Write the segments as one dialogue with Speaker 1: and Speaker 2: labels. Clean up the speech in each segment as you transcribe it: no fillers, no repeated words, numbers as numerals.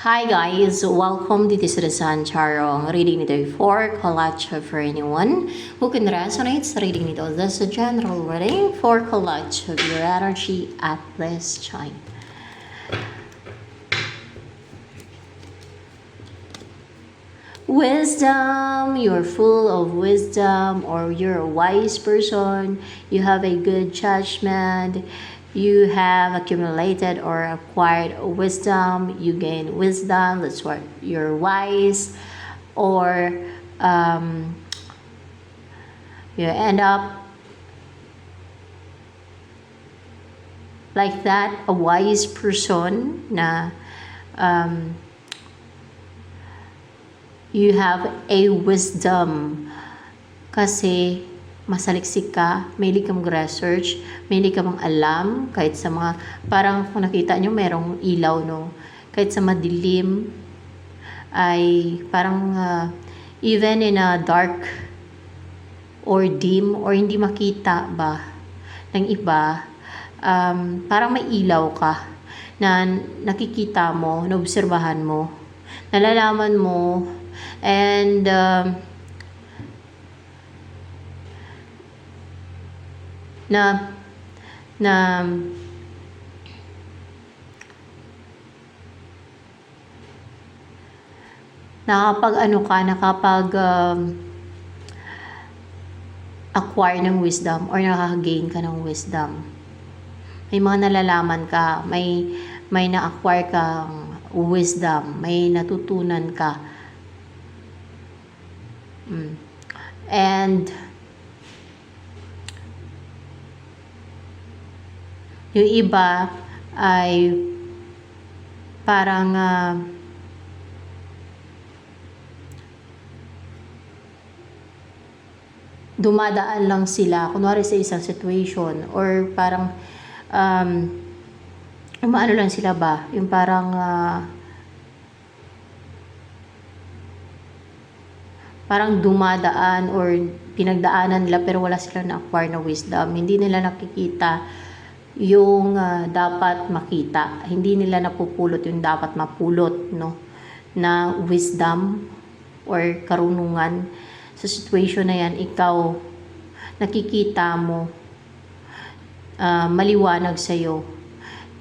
Speaker 1: Hi guys! Welcome to this San Charong reading nito for collage for anyone who can resonate sa reading nito. This is a general reading for collage of your energy at this time. Wisdom, you're full of wisdom, or you're a wise person, you have a good judgment, you have accumulated or acquired wisdom, you gain wisdom, that's what you're wise, or you end up like that, a wise person na you have a wisdom kasi masaliksik ka, mahilig ka mag-research, mahilig ka mang alam, kahit sa mga, parang kung nakita nyo, merong ilaw, no? Kahit sa madilim, ay parang, even in a dark, or dim, or hindi makita ba, ng iba, parang may ilaw ka, na nakikita mo, naobserbahan mo, nalalaman mo, and, na nakapag acquire ng wisdom or nakaka-gain ka ng wisdom. May mga nalalaman ka, may na-acquire kang wisdom, may natutunan ka. And yung iba ay parang dumadaan lang sila kunwari sa isang situation, or parang umaano lang sila ba, yung parang parang dumadaan or pinagdaanan nila pero wala silang na-acquire na wisdom, hindi nila nakikita yung dapat makita, hindi nila napupulot yung dapat mapulot, no, na wisdom or karunungan sa situation na yan. Ikaw nakikita mo, maliwanag sa'yo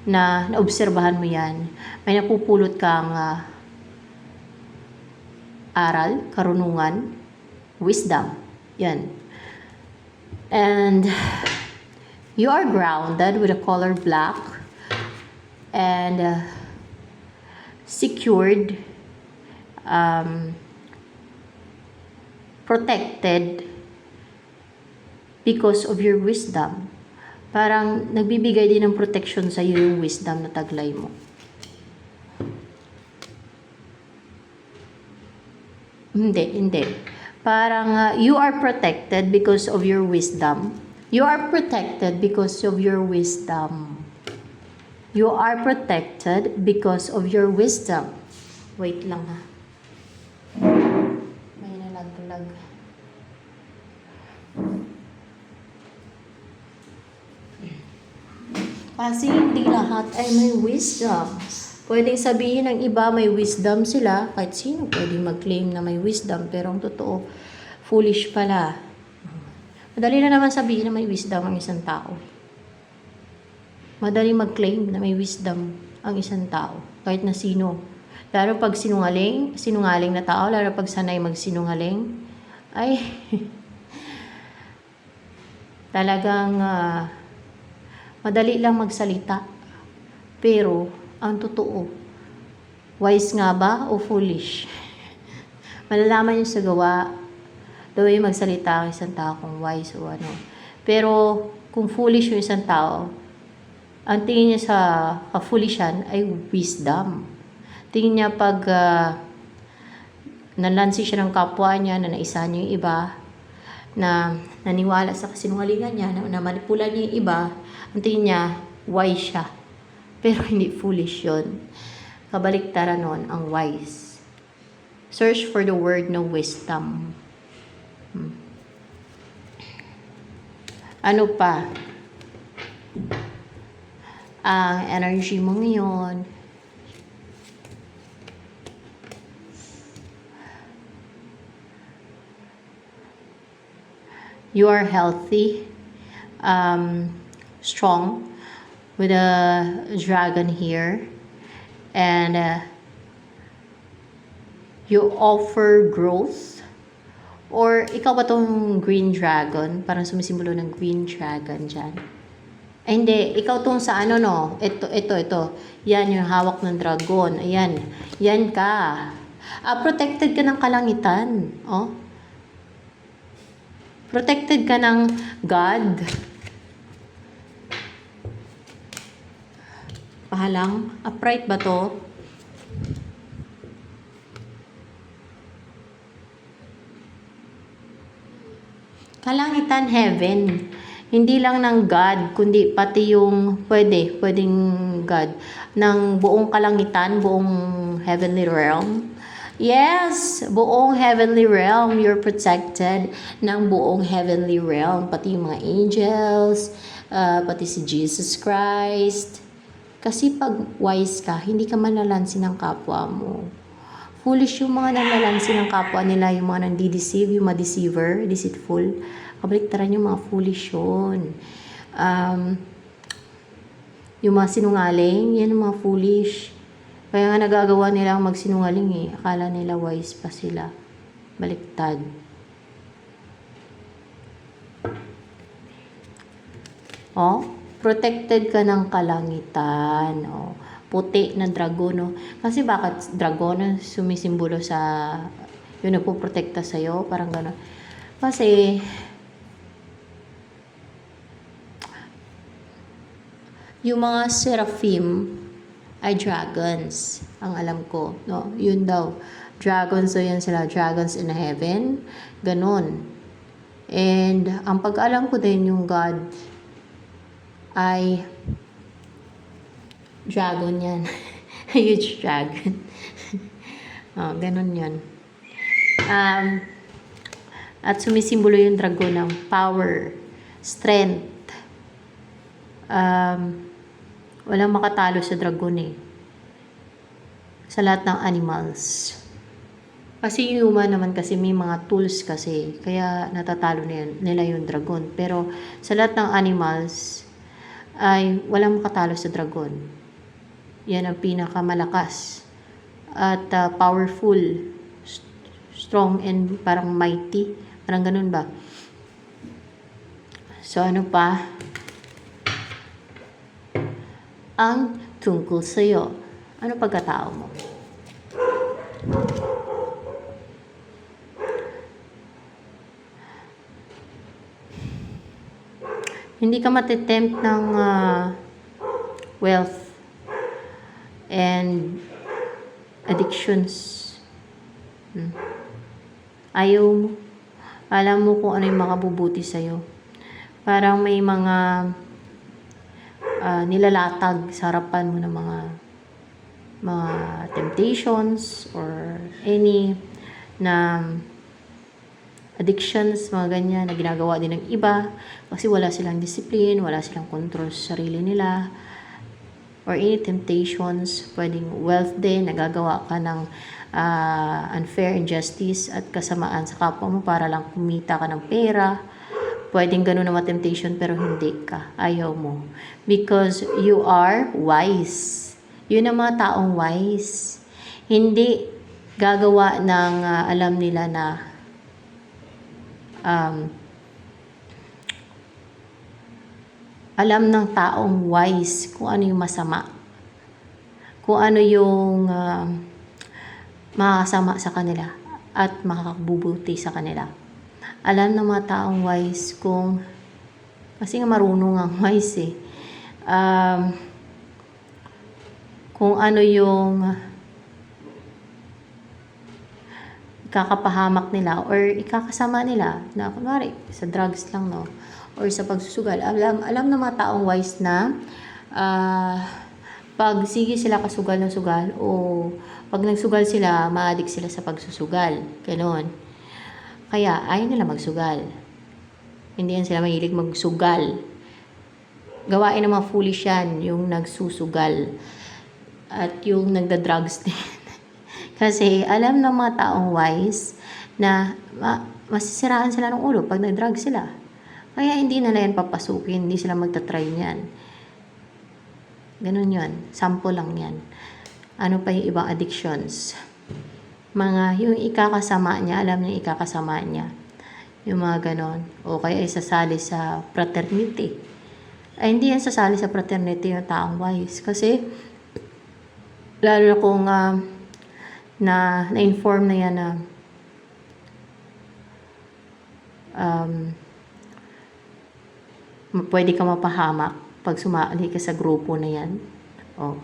Speaker 1: na naobserbahan mo yan, may napupulot kang aral, karunungan, wisdom, yan. And you are grounded with a color black and secured, protected because of your wisdom. Parang nagbibigay din ng protection sa iyo yung wisdom na taglay mo. Hindi. Parang you are protected because of your wisdom. You are protected because of your wisdom. You are protected because of your wisdom. Wait lang ha. May nalaglag. Kasi hindi lahat ay may wisdom. Pwedeng sabihin ng iba may wisdom sila, kahit sino pwedeng mag-claim na may wisdom, pero ang totoo, foolish pala. Madali na naman sabihin na may wisdom ang isang tao. Madali mag-claim na may wisdom ang isang tao, kahit na sino. Lalo pag sinungaling na tao, lalo pag sanay magsinungaling, ay talagang madali lang magsalita. Pero, ang totoo, wise nga ba o foolish? Malalaman yun sa gawa, the way magsalita ang isang tao kung wise o ano. Pero, kung foolish yung isang tao, ang tingin niya sa ka-foolishan ay wisdom. Tingin niya pag nalansi siya ng kapwa niya, na naisa niya yung iba, na naniwala sa kasinungalingan niya, na manipula niya yung iba, ang tingin niya, wise siya. Pero hindi, foolish yun. Kabaliktaran nun, ang wise. Search for the word na wisdom. Ano pa? Ang energy mo ngayon, You are healthy, strong, with a dragon here. And you offer growth. Or ikaw ba tong green dragon? Parang sumisimbolo ng green dragon dyan. Ay, hindi. Ikaw tong sa ano, no? Ito. Yan, yung hawak ng dragon. Ayan. Yan ka. Protected ka ng kalangitan. Oh. Protected ka ng God. Pahalang. Upright ba to? Kalangitan, heaven. Hindi lang ng God, kundi pati yung pwedeng God, ng buong kalangitan, buong heavenly realm. Yes, buong heavenly realm, you're protected ng buong heavenly realm, pati yung mga angels, pati si Jesus Christ. Kasi pag wise ka, hindi ka malalansin ng kapwa mo. Foolish yung mga nalalansin ng kapwa nila, yung mga nandi-deceive, yung mga deceiver, deceitful. Kabaliktaran yung mga foolish yun. Yung mga sinungaling, yan yung mga foolish. Kaya nga nagagawa nila ang magsinungaling eh. Akala nila wise pa sila. Baliktad. Oh, protected ka ng kalangitan. Oh, puti na dragon, no? Kasi bakit dragon sumisimbolo sa yung nagpoprotekta sa'yo? Parang gano'n. Kasi yung mga seraphim ay dragons. Ang alam ko, no? Yun daw. Dragons, so yan sila. Dragons in heaven. Ganon. And ang pag-alam ko din yung God ay dragon yan. Huge dragon. Ganon yan. At sumisimbolo yung dragon ng power, strength. Walang makatalo sa dragon eh. Sa lahat ng animals. Kasi human naman kasi may mga tools kasi. Kaya natatalo nila yung dragon. Pero sa lahat ng animals ay walang makatalo sa dragon. Yan ang pinakamalakas at powerful, strong and parang mighty, parang ganun ba? So ano pa ang tungkol sa'yo? Ano pagkatao mo? Hindi ka matitempt ng wealth and addictions. Ayaw mo. Alam mo kung ano yung makabubuti sa'yo. Parang may mga nilalatag sa harapan mo ng mga temptations or any na addictions, mga ganyan, na ginagawa din ng iba kasi wala silang discipline, wala silang control sa sarili nila, or any temptations, pwedeng wealth din, nagagawa ka ng unfair injustice at kasamaan sa kapwa mo para lang kumita ka ng pera. Pwedeng ganun na temptation pero hindi ka, ayaw mo. Because you are wise. Yun ang mga taong wise. Hindi gagawa ng alam nila na alam ng taong wise kung ano yung masama. Kung ano yung makakasama sa kanila at makakabubuti sa kanila. Alam ng mga taong wise kung kasi nga marunong ang wise eh. Kung ano yung ikakapahamak nila or ikakasama nila na kunwari sa drugs lang, no, or sa pagsusugal. Alam ng mga taong wise na pag sige sila kasugal ng sugal o pag nagsugal sila, ma-addict sila sa pagsusugal. Ganon. Kaya ayaw nila magsugal. Hindi yan sila mahilig magsugal. Gawain ng mga foolish yan, yung nagsusugal at yung nagda-drugs din. Kasi alam ng mga taong wise na masisiraan sila ng ulo pag nag-drugs sila. Kaya hindi na yan papasukin, hindi sila magta-try niyan. Ganun yun. Sample lang yan. Ano pa yung ibang addictions? Yung ikakasama niya, alam niya ikakasama niya. Yung mga ganon. O kaya isasali sa fraternity. Ay, hindi yan sasali sa fraternity yung taong wise. Kasi, lalo na kung na-inform na yan na pwede ka mapahamak pag sumali ka sa grupo na yan. O,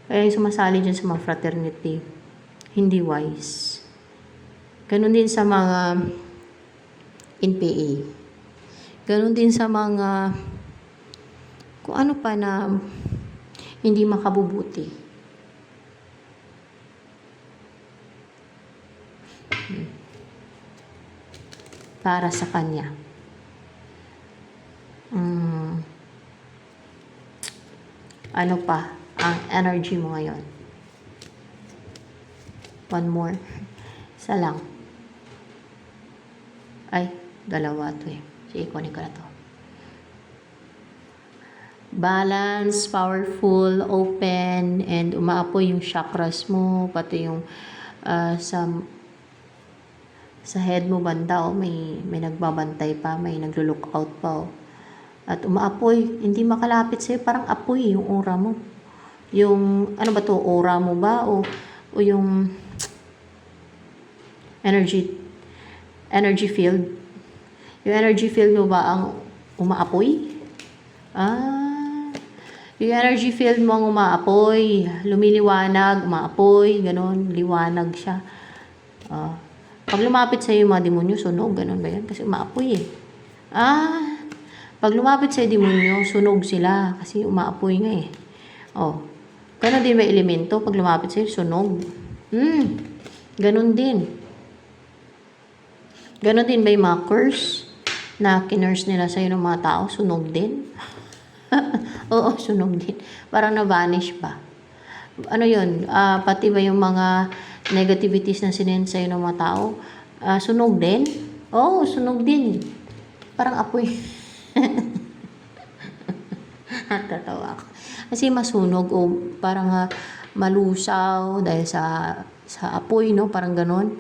Speaker 1: kaya yung sumasali dyan sa mga fraternity, hindi wise. Ganon din sa mga NPA. Ganon din sa mga kung ano pa na hindi makabubuti. Para sa kanya. Ano pa ang energy mo ngayon? One more. Isa lang. Ay, dalawa to eh. Sige, kunin ko na to. Balance, powerful, open, and umaapoy yung chakras mo, pati yung sa head mo banda, may nagbabantay pa, may naglo-look out pa. At umaapoy, hindi makalapit sa'yo, parang apoy yung aura mo. Yung, ano ba to, aura mo ba? O yung energy field. Yung energy field mo ba ang umaapoy? Yung energy field mo ang umaapoy, lumiliwanag, umaapoy, ganon, liwanag siya. Pag lumapit sa'yo yung mga demonyo, sunog, ganon ba yan? Kasi umaapoy eh. Pag lumapit sa demonyo, sunog sila kasi umaapoy nga eh. Ganon din ba elemento? Pag lumapit sa'yo, sunog. Ganon din. Ganon din ba yung mga curse na kinurse nila sa'yo ng mga tao? Sunog din. Oo, sunog din. Parang na-vanish pa. Ano yun? Pati ba yung mga negativities na sinend sa'yo ng mga tao? Sunog din? Oo, sunog din. Parang apoy. Tatawa ako. Kasi masunog o parang malusaw dahil sa apoy, no? Parang ganon.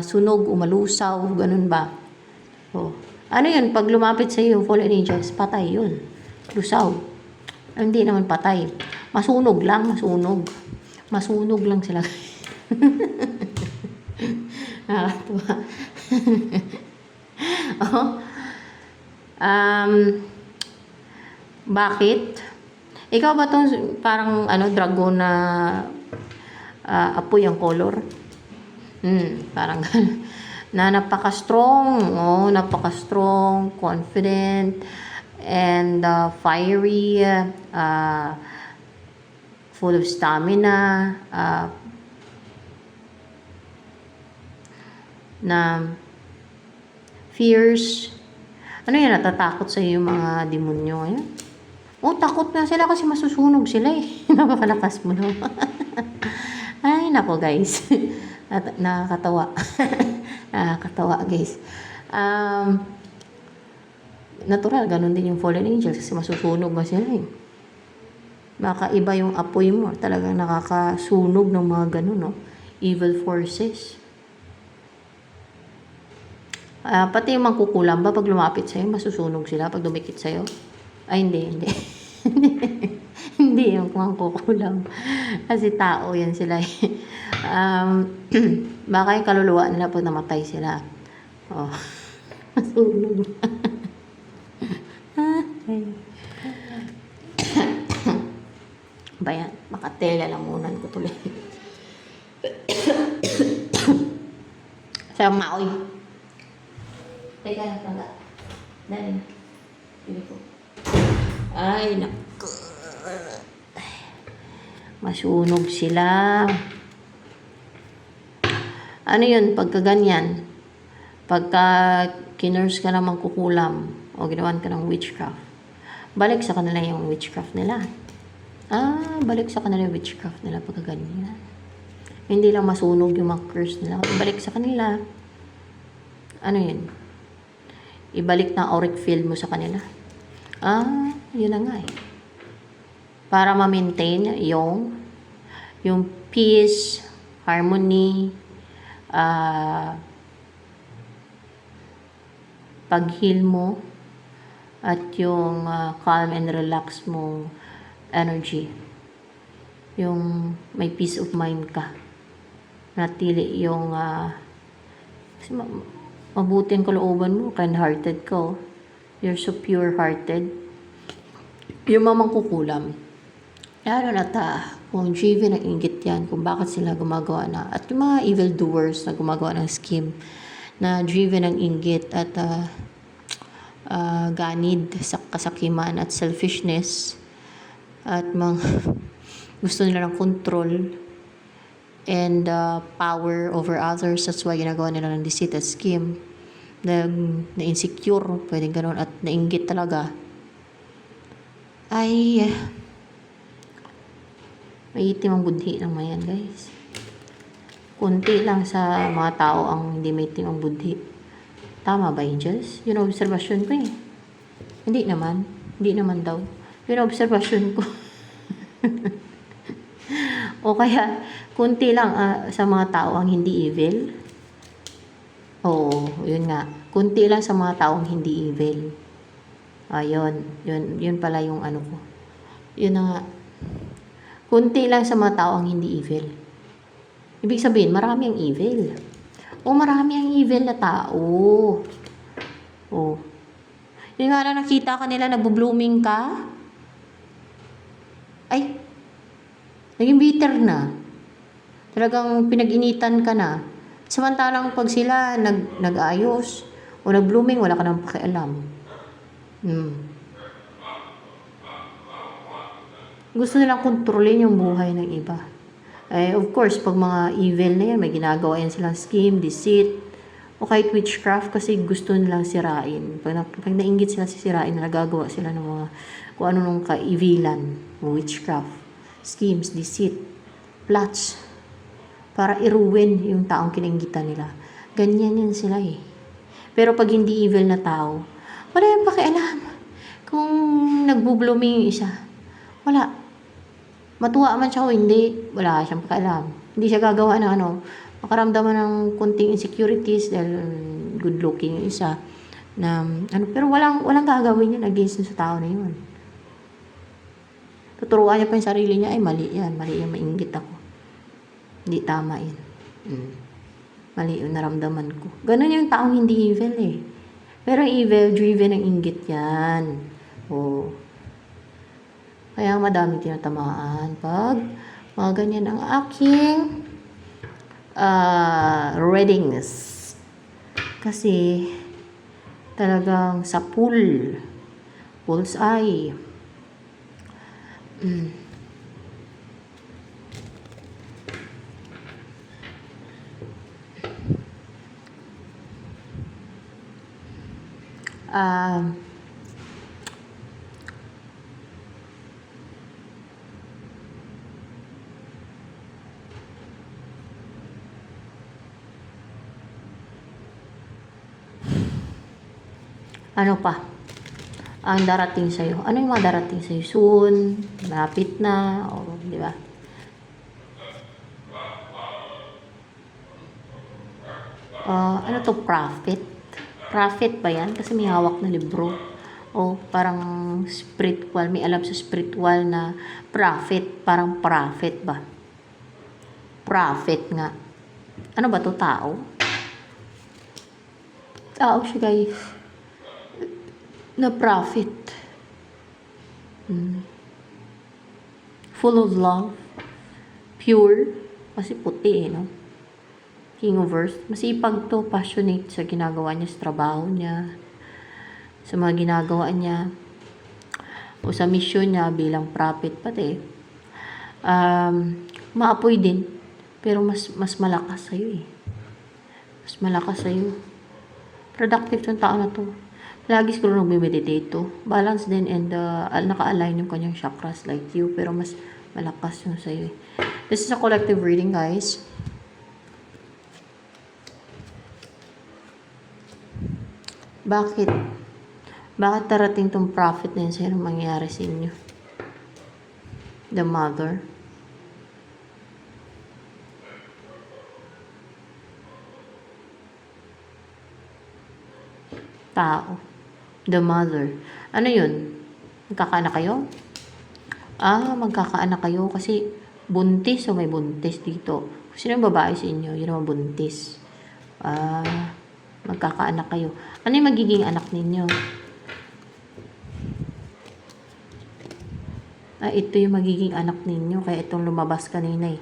Speaker 1: Sunog o malusaw, ganon ba? Ano yun? Pag lumapit sa iyo, fallen angels, patay yun. Lusaw. Hindi naman patay. Masunog lang, masunog. Masunog lang sila. Nakakatuwa. Bakit? Ikaw ba tong parang dragon na apoy ang color? Parang na napaka-strong, napaka-strong, confident, and fiery, full of stamina, na fierce. Ano yan, natatakot sa iyo yung mga demonyo ngayon? Takot na sila kasi masusunog sila eh. Napakalakas mo no. Ay, nako guys. Nakakatawa. Nakakatawa guys. Natural, ganun din yung fallen angels kasi masusunog ba sila eh. Baka iba yung apoy mo. Talagang nakakasunog ng mga ganun, no? Evil forces. Pati yung mangkukulam ba, pag lumapit sa'yo, masusunog sila pag dumikit sa'yo? Ay, hindi. Hindi yung mangkukulam. Kasi tao yan sila eh. Baka yung kaluluwa nila pag namatay sila. Masunog. Bayan, makatela lang muna ko tuloy. Sa maoy. Teka lang pala. Dali na. Pili ko. Ay, naku. Masunog sila. Ano yun, pagka ganyan? Pagka kinurse ka ng mangkukulam o ginawan ka ng witchcraft, balik sa kanila yung witchcraft nila. Balik sa kanila yung witchcraft nila pagka ganyan. Hindi lang masunog yung mga curse nila. Balik sa kanila. Ano yun? ibalik na auric field mo sa kanila. Yun na nga eh. Para ma-maintain yung peace, harmony, pag-heal mo, at yung calm and relax mong energy. Yung may peace of mind ka. Natili yung kasi mabuti ang kalooban mo, kind-hearted ka. You're so pure-hearted. Yung mamang kukulam. Lalo na kung driven ang inggit yan, kung bakit sila gumagawa na. At yung mga evil doers na gumagawa ng scheme, na driven ang inggit at ganid sa kasakiman at selfishness at gusto nila ng control and power over others. That's why ginagawa nila ng deceit at scheme. Na insecure, pwedeng ganoon, at nainggit talaga. Ay, maitim ang budhi ng mayan, guys. Kunti lang sa mga tao ang hindi maitim ang budhi. Tama ba, Angels? Yun ang observasyon ko eh. Hindi naman daw. Yun ang observasyon ko. O kaya, kunti lang sa mga tao ang hindi evil. Oo, yun nga. Kunti lang sa mga taong hindi evil. Yun pala yung ano ko. Yun na nga. Kunti lang sa mga taong hindi evil. Ibig sabihin, marami ang evil. Marami ang evil na tao. Yung nga na nakita ka nila, nagbo-blooming ka. Ay, naging bitter na. Talagang pinag-initan ka na. Samantalang pag sila nag-ayos o nag-blooming, wala ka nang pakialam. Gusto nilang kontrolin yung buhay ng iba. Of course, pag mga evil na yan, may ginagawa yan silang scheme, deceit, o kahit witchcraft, kasi gusto nilang sirain. Pag nainggit sila sirain, nagagawa sila ng mga kung ano nung ka-evilan, witchcraft, schemes, deceit, plots, para i-ruin yung taong kinainggitan nila. Ganyan yan sila eh. Pero pag hindi evil na tao, wala yung pakialam. Kung nagbo-blooming yung isa, wala. Matuwa man siya o hindi, wala siyang pakialam. Hindi siya gagawa ng makaramdaman ng kunting insecurities dahil good looking yung isa. Pero walang gagawin yun against sa tao na yun. Tuturuan niya pa yung sarili niya, ay mali yan, mainggit ako. Hindi tama yun. Mali yung naramdaman ko. Ganun yung taong hindi evil eh. Pero evil, driven ang inggit yan. Kaya madami tinatamaan pag mga ganyan ang aking readings. Kasi talagang sa bullseye. Ano pa ang darating sa'yo? Ano yung mga darating sa'yo? Soon? Malapit na? O, di ba? Ano to? Prophet? Prophet ba yan? Kasi may hawak na libro. Parang spiritual. May alam sa spiritual na prophet. Parang prophet ba? Prophet nga. Ano ba to? Tao? Tao siya, guys. Na prophet. Full of love. Pure. Kasi puti no? King of Earth. Masipag to. Passionate sa ginagawa niya, sa trabaho niya. Sa mga ginagawa niya. O sa mission niya bilang prophet pati. Maapoy din. Pero mas malakas sa'yo eh. Mas malakas sa'yo. Productive yung tao na to. Lagi siguro nagme-meditate to. Balance din and naka-align yung kanyang chakras like you. Pero mas malakas yung sa'yo. This is a collective reading, guys. Bakit? Bakit darating tong prophet na yun sa'yo? Anong mangyayari sa inyo? The mother. Tao. The mother. Ano yun? Magkakaanak kayo? Magkakaanak kayo kasi buntis o may buntis dito. Sino yung babae sa inyo? Yun naman buntis. Magkakaanak kayo. Ano yung magiging anak ninyo? Ito yung magiging anak ninyo. Kaya itong lumabas kanina eh.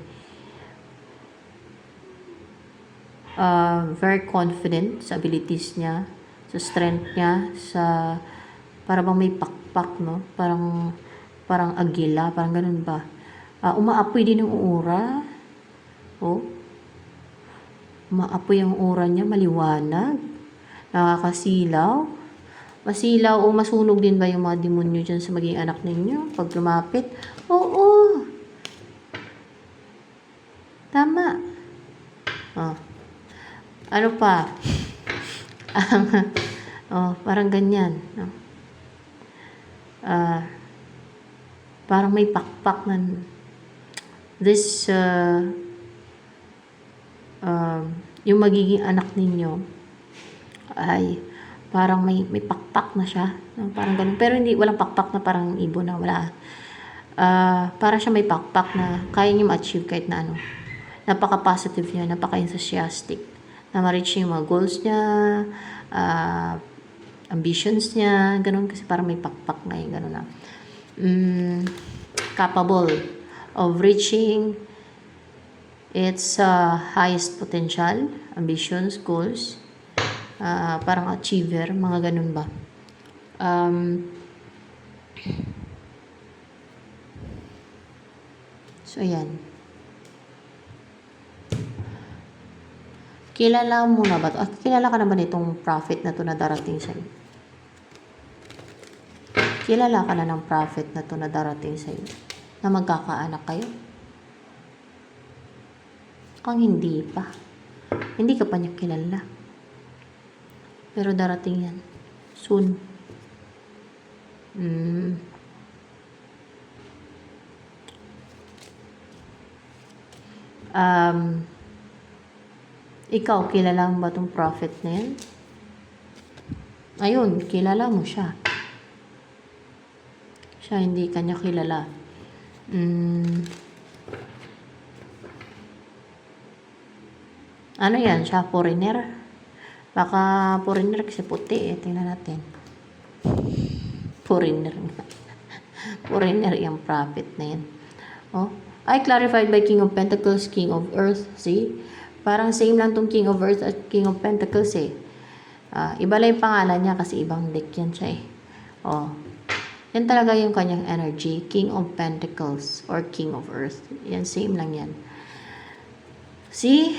Speaker 1: Very confident sa abilities niya, sa strength niya, sa para bang may pakpak, no? Parang agila, parang ganun ba? Umaapoy din yung aura. Umaapoy ang aura niya, maliwanag, nakakasilaw. Masilaw o masunog din ba yung mga demonyo dyan sa magiging anak ninyo pag lumapit? Oo. Tama. Ano pa? Parang ganyan. No? Parang may pakpak na this yung magiging anak ninyo ay parang may pakpak na siya, no? Parang ganun. Pero hindi, walang pakpak na parang ibon na wala. Parang siya may pakpak na kaya niyo ma-achieve kahit na ano. Napaka-positive niya, napaka-enthusiastic na ma-reach yung mga goals niya, ambitions niya, ganun, kasi parang may pakpak na yung ganun na. Capable of reaching its highest potential, ambitions, goals, parang achiever, mga ganun ba. So, ayan. Kilala mo na ba ito? Kilala ka na ba nitong prophet na to na darating sa'yo? Kilala ka na ng prophet na to na darating sa'yo? Na magkakaanak kayo? Kung hindi pa. Hindi ka pa niya kilala. Pero darating yan. Soon. Ikaw, kilala mo ba itong prophet na yan? Ayun, kilala mo siya. Siya, hindi kanya kilala. Ano yan? Siya, foreigner? Baka foreigner kasi puti eh. Tingnan natin. Foreigner nga. Foreigner yung prophet na yan. I clarified by King of Pentacles, King of Earth. See? Parang same lang tong King of Earth at King of Pentacles eh. Iba lang yung pangalan niya kasi ibang deck yan siya eh. Yan talaga yung kanyang energy. King of Pentacles or King of Earth. Yan, same lang yan. See?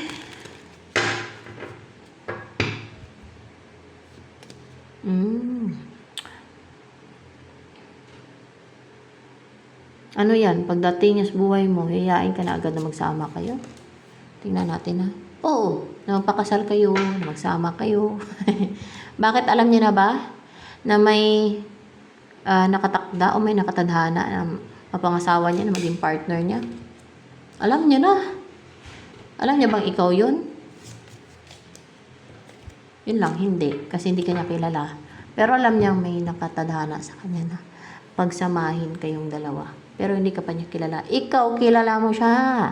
Speaker 1: Ano yan? Pagdating niya sa buhay mo, hiyain ka na agad na magsama kayo. Tingnan natin ha. Oo, na magpakasal kayo, na magsama kayo. Bakit alam niya na ba na may nakatakda o may nakatadhana na mapangasawa niya na maging partner niya? Alam niya na. Alam niya bang ikaw yun? Yun lang, hindi. Kasi hindi kanya kilala. Pero alam niya may nakatadhana sa kanya na pagsamahin kayong dalawa. Pero hindi ka pa niya kilala. Ikaw, kilala mo siya.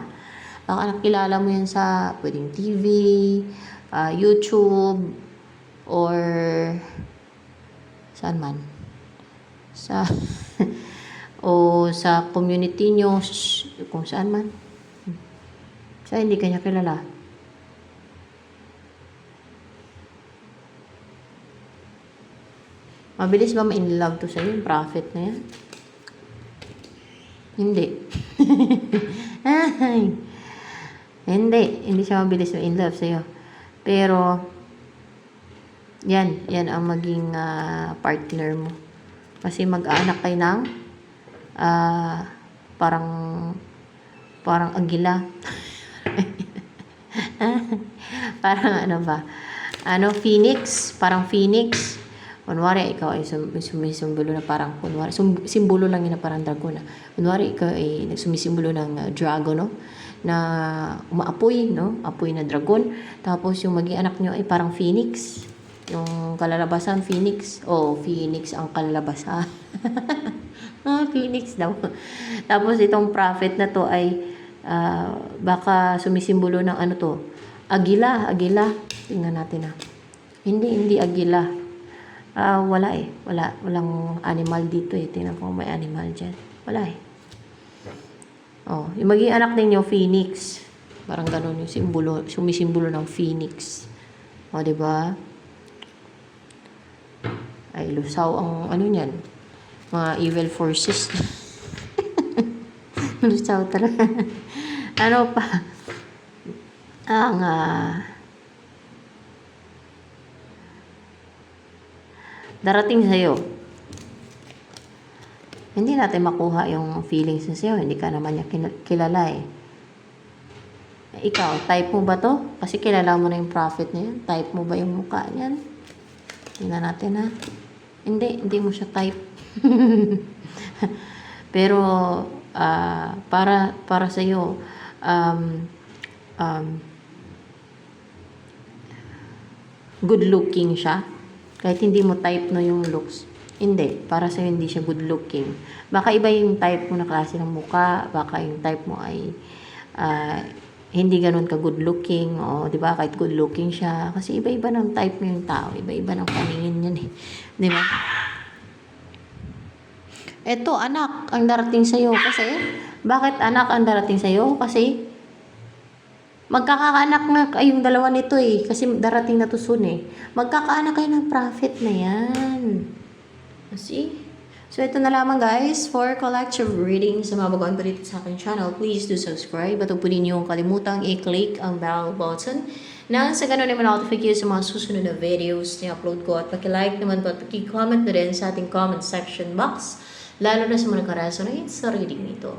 Speaker 1: Baka nakilala mo yan sa pwedeng TV, YouTube, or saan man. O sa community nyo, kung saan man. Siya, hindi kanya kilala. Mabilis ba ma-in love to sa'yo, yung prophet na yan? Hindi. Hindi siya mabilis ma-in love sa'yo. Pero, yan ang maging partner mo. Kasi mag-aanak kayo ng parang agila. Parang ano ba? Phoenix. Parang phoenix. Kunwari, ikaw ay sumisimbolo na parang, kunwari, simbolo lang yun na parang dragon. Kunwari, ikaw ay nagsumisimbolo ng dragon, no? Na umaapoy, no? Apoy na dragon. Tapos, yung maging anak nyo ay parang phoenix. Yung kalalabasan, phoenix. Oh, phoenix ang kalalabasan. Phoenix daw. Tapos, itong prophet na to ay baka sumisimbolo ng ano to? Agila. Tingnan natin Hindi agila. Wala walang animal dito tingnan ko may animal dyan, wala yung maging anak ninyo phoenix, parang ganun yung simbolo, sumisimbolo ng phoenix, diba? Ay lusaw ang ano niyan, mga evil forces. Lusaw talaga. Ano pa ang darating sa'yo. Hindi natin makuha yung feelings niya sa'yo. Hindi ka naman niya kilala Ikaw, type mo ba to? Kasi kilala mo na yung prophet niya yan. Type mo ba yung mukha niyan? Tingnan natin Hindi mo siya type. Pero, para sa'yo, good looking siya. Kahit hindi mo type no yung looks. Hindi. Para sa'yo hindi siya good looking. Baka iba yung type mo na klase ng mukha. Baka yung type mo ay hindi ganun ka good looking. O, di ba? Kahit good looking siya. Kasi iba-iba ng type mo yung tao. Iba-iba ng paningin yan Di ba? Eto, anak ang darating sa'yo. Kasi, bakit anak ang darating sa'yo? Kasi, magkakaanak na kayong dalawa nito kasi darating na to soon magkakaanak kayo ng prophet na yan. See? So ito na lamang guys for collective reading. Sa mga bagoong balita sa aking channel, please do subscribe at huwag po ninyong kalimutang i-click ang bell button na sa ganun naman notify kayo sa mga susunod na videos na upload ko at paki-like naman po at paki-comment na rin sa ating comment section box lalo na sa mga nakaresonate sa reading nito.